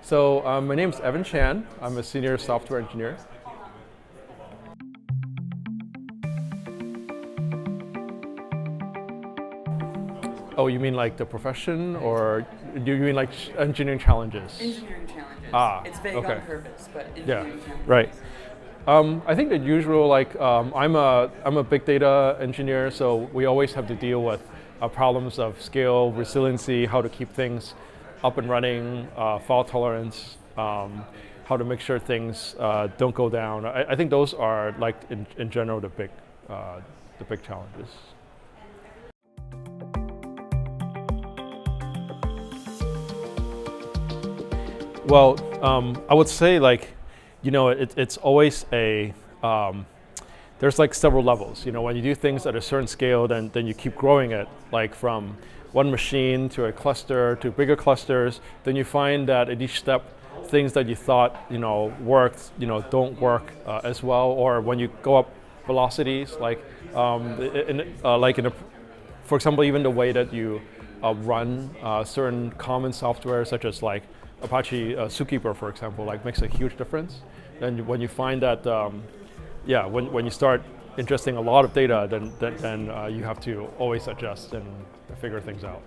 So my name is Evan Chan. I'm a senior software engineer. Oh, you mean like the profession, or do you mean like engineering challenges? Engineering challenges. It's vague okay. on purpose, but engineering challenges. Right. I think the usual, I'm a big data engineer, so we always have to deal with problems of scale, resiliency, how to keep things up and running, fault tolerance, how to make sure things don't go down. I think those are, like, in general, the big challenges. Well, I would say, it's always there's like several levels. When you do things at a certain scale, then you keep growing it, like from one machine to a cluster to bigger clusters. Then you find that at each step, things that you thought worked, don't work as well. Or when you go up velocities, for example, even the way that you run certain common software, such as like Apache Zookeeper, for example, makes a huge difference. And when you find that, when you start ingesting a lot of data, then you have to always adjust and figure things out.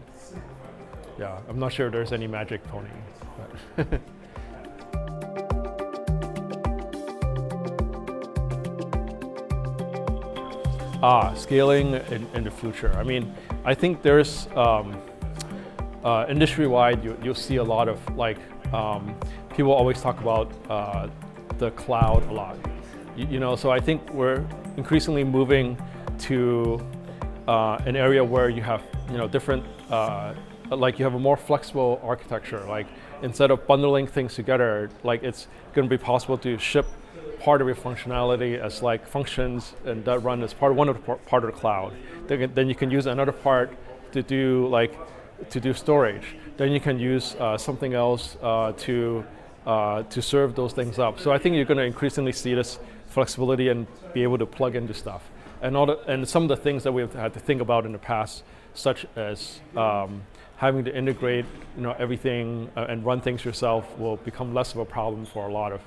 Yeah, I'm not sure there's any magic pony. Scaling in the future. I mean, I think there's industry-wide, you'll see a lot of people always talk about the cloud a lot. So I think we're increasingly moving to an area where you have different, you have a more flexible architecture. Like, instead of bundling things together, it's going to be possible to ship part of your functionality as functions and that run as part of part of the cloud. Then you can use another part to do storage. Then you can use something else to serve those things up. So I think you're going to increasingly see this flexibility and be able to plug into stuff. And some of the things that we've had to think about in the past, such as having to integrate everything and run things yourself, will become less of a problem for a lot of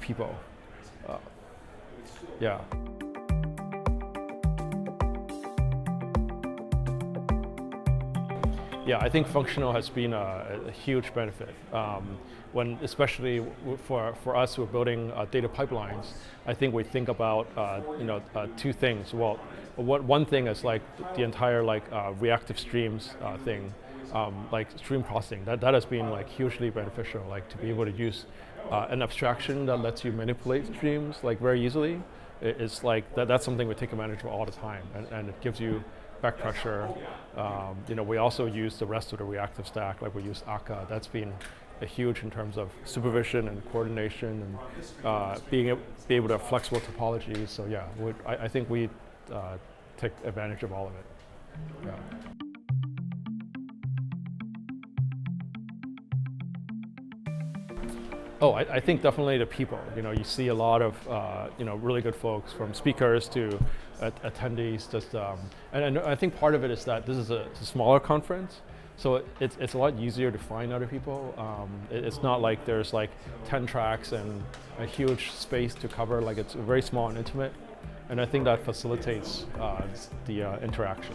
people. Yeah. Yeah, I think functional has been a huge benefit. Especially for us who are building data pipelines, I think we think about two things. Well, one thing is the entire reactive streams thing, stream processing. That has been hugely beneficial. To be able to use an abstraction that lets you manipulate streams very easily. It's that's something we take advantage of all the time, and it gives you back pressure. We also use the rest of the reactive stack, we use Akka. That's been huge in terms of supervision and coordination and be able to have flexible topologies. So yeah, I think we take advantage of all of it. Yeah. Oh, I think definitely the people. You see a lot of really good folks, from speakers to attendees. And I think part of it is that this is a smaller conference, so it's a lot easier to find other people. It's not like there's 10 tracks and a huge space to cover. It's very small and intimate, and I think that facilitates the interaction.